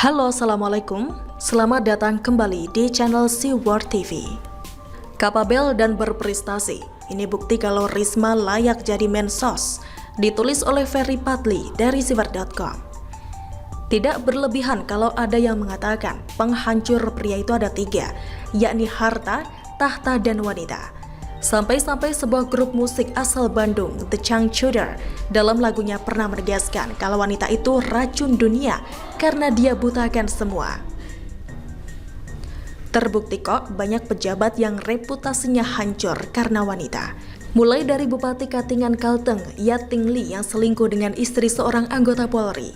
Halo, Assalamualaikum. Selamat datang kembali di channel Siwar TV. Kapabel dan berprestasi, ini bukti kalau Risma layak jadi mensos. Ditulis oleh Ferry Padli dari siwar.com. Tidak berlebihan kalau ada yang mengatakan penghancur pria itu ada 3, yakni harta, tahta, dan wanita. Sampai-sampai sebuah grup musik asal Bandung, The Changcuder, dalam lagunya pernah menegaskan kalau wanita itu racun dunia karena dia butakan semua. Terbukti kok banyak pejabat yang reputasinya hancur karena wanita. Mulai dari Bupati Katingan Kalteng, Yating Lee yang selingkuh dengan istri seorang anggota Polri.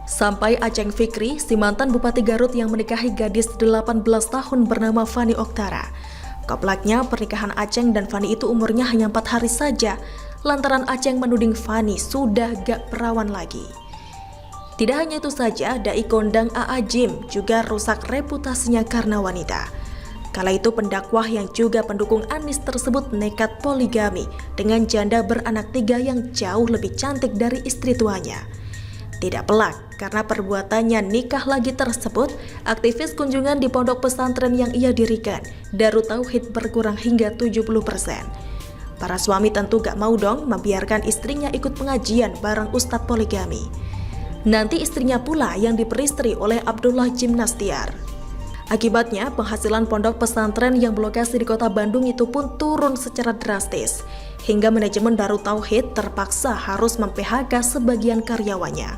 Sampai Aceng Fikri, si mantan Bupati Garut yang menikahi gadis 18 tahun bernama Fani Oktara. Koplaknya, pernikahan Aceng dan Fani itu umurnya hanya 4 hari saja, lantaran Aceng menuding Fani sudah gak perawan lagi. Tidak hanya itu saja, dai kondang AA Jim juga rusak reputasinya karena wanita. Kala itu pendakwah yang juga pendukung Anies tersebut nekat poligami dengan janda beranak 3 yang jauh lebih cantik dari istri tuanya. Tidak pelak, karena perbuatannya nikah lagi tersebut, aktivis kunjungan di pondok pesantren yang ia dirikan, Darut Tauhid, berkurang hingga 70%. Para suami tentu gak mau dong membiarkan istrinya ikut pengajian bareng Ustadz poligami. Nanti istrinya pula yang diperistri oleh Abdullah Jimnastiar. Akibatnya, penghasilan pondok pesantren yang berlokasi di kota Bandung itu pun turun secara drastis, hingga manajemen Darut Tauhid terpaksa harus mem-PHK sebagian karyawannya.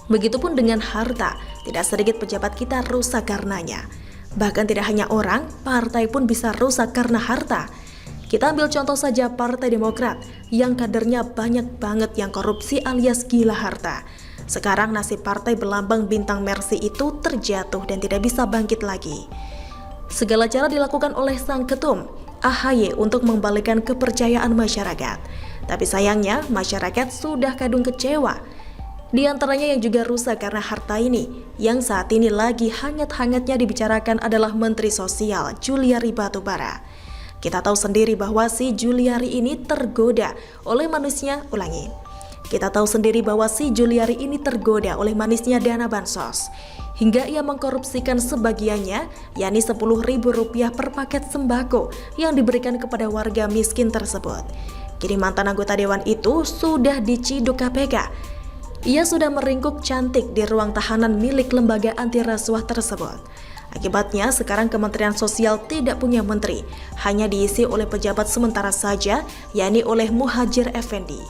Begitupun dengan harta, tidak sedikit pejabat kita rusak karenanya. Bahkan tidak hanya orang, partai pun bisa rusak karena harta. Kita ambil contoh saja Partai Demokrat, yang kadernya banyak banget yang korupsi alias gila harta. Sekarang nasib partai berlambang bintang Mercy itu terjatuh dan tidak bisa bangkit lagi. Segala cara dilakukan oleh sang ketum, AHY, untuk membalikan kepercayaan masyarakat. Tapi sayangnya, masyarakat sudah kadung kecewa. Di antaranya yang juga rusak karena harta ini, yang saat ini lagi hangat-hangatnya dibicarakan adalah Menteri Sosial Juliari Batubara. Kita tahu sendiri bahwa si Juliari ini tergoda oleh Kita tahu sendiri bahwa si Juliari ini tergoda oleh manisnya dana bansos, hingga ia mengkorupsikan sebagiannya, yakni Rp10.000 per paket sembako yang diberikan kepada warga miskin tersebut. Kini mantan anggota dewan itu sudah diciduk KPK. Ia sudah meringkuk cantik di ruang tahanan milik lembaga anti rasuah tersebut. Akibatnya sekarang Kementerian Sosial tidak punya menteri, hanya diisi oleh pejabat sementara saja, yakni oleh Muhadjir Effendi.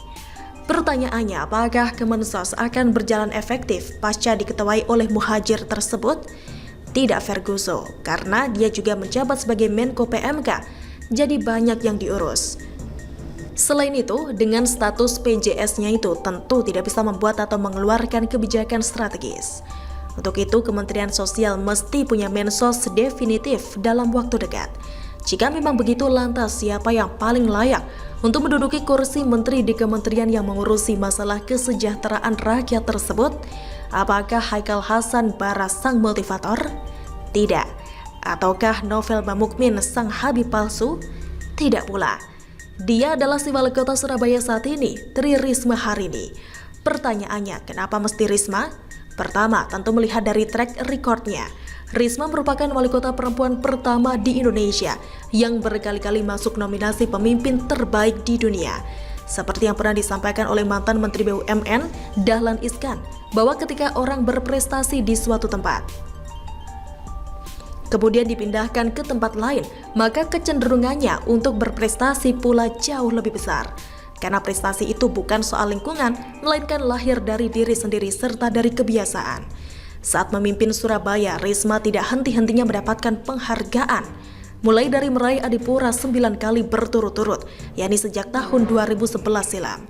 Pertanyaannya, apakah Kemensos akan berjalan efektif pasca diketuai oleh Muhadjir tersebut? Tidak, Ferguso, karena dia juga menjabat sebagai Menko PMK, jadi banyak yang diurus. Selain itu, dengan status PJS-nya itu tentu tidak bisa membuat atau mengeluarkan kebijakan strategis. Untuk itu, Kementerian Sosial mesti punya mensos definitif dalam waktu dekat. Jika memang begitu, lantas siapa yang paling layak untuk menduduki kursi menteri di kementerian yang mengurusi masalah kesejahteraan rakyat tersebut? Apakah Haikal Hasan Baras sang motivator? Tidak. Ataukah Novel Bamukmin sang Habib palsu? Tidak pula. Dia adalah si wali kota Surabaya saat ini, Tri Risma Harini. Pertanyaannya, kenapa mesti Risma? Pertama, tentu melihat dari track recordnya. Risma merupakan wali kota perempuan pertama di Indonesia yang berkali-kali masuk nominasi pemimpin terbaik di dunia. Seperti yang pernah disampaikan oleh mantan Menteri BUMN, Dahlan Iskan, bahwa ketika orang berprestasi di suatu tempat, kemudian dipindahkan ke tempat lain, maka kecenderungannya untuk berprestasi pula jauh lebih besar. Karena prestasi itu bukan soal lingkungan, melainkan lahir dari diri sendiri serta dari kebiasaan. Saat memimpin Surabaya, Risma tidak henti-hentinya mendapatkan penghargaan. Mulai dari meraih Adipura 9 kali berturut-turut, yakni sejak tahun 2011 silam.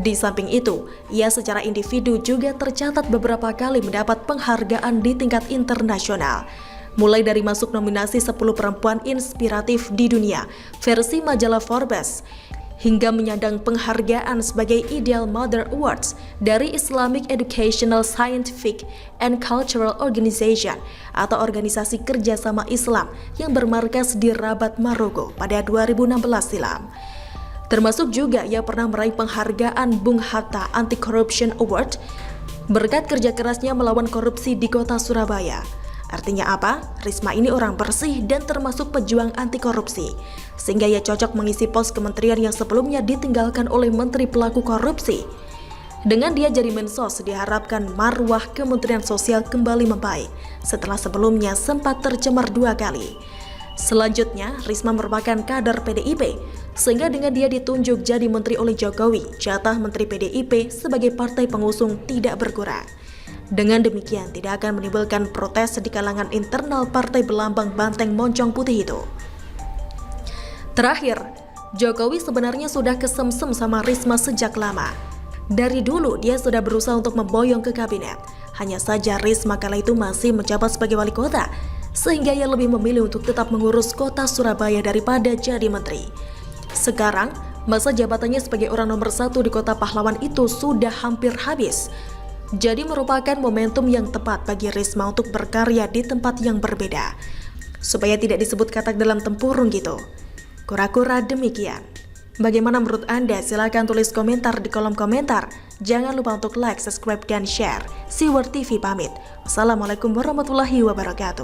Di samping itu, ia secara individu juga tercatat beberapa kali mendapat penghargaan di tingkat internasional. Mulai dari masuk nominasi 10 perempuan inspiratif di dunia, versi majalah Forbes, hingga menyandang penghargaan sebagai Ideal Mother Awards dari Islamic Educational Scientific and Cultural Organization atau Organisasi Kerjasama Islam yang bermarkas di Rabat, Maroko pada 2016 silam. Termasuk juga ia pernah meraih penghargaan Bung Hatta Anti-Corruption Award berkat kerja kerasnya melawan korupsi di kota Surabaya. Artinya apa? Risma ini orang bersih dan termasuk pejuang anti korupsi, sehingga ia cocok mengisi pos kementerian yang sebelumnya ditinggalkan oleh menteri pelaku korupsi. Dengan dia jadi Mensos, diharapkan marwah Kementerian Sosial kembali membaik setelah sebelumnya sempat tercemar 2 kali. Selanjutnya, Risma merupakan kader PDIP, sehingga dengan dia ditunjuk jadi menteri oleh Jokowi, jatah menteri PDIP sebagai partai pengusung tidak berkurang. Dengan demikian, tidak akan menimbulkan protes di kalangan internal partai berlambang banteng moncong putih itu. Terakhir, Jokowi sebenarnya sudah kesemsem sama Risma sejak lama. Dari dulu dia sudah berusaha untuk memboyong ke kabinet. Hanya saja Risma kala itu masih menjabat sebagai wali kota, sehingga ia lebih memilih untuk tetap mengurus kota Surabaya daripada jadi menteri. Sekarang, masa jabatannya sebagai orang nomor 1 di kota pahlawan itu sudah hampir habis. Jadi merupakan momentum yang tepat bagi Risma untuk berkarya di tempat yang berbeda, supaya tidak disebut katak dalam tempurung gitu. Kura-kura demikian. Bagaimana menurut Anda? Silahkan tulis komentar di kolom komentar. Jangan lupa untuk like, subscribe, dan share. Siwar TV pamit. Wassalamualaikum warahmatullahi wabarakatuh.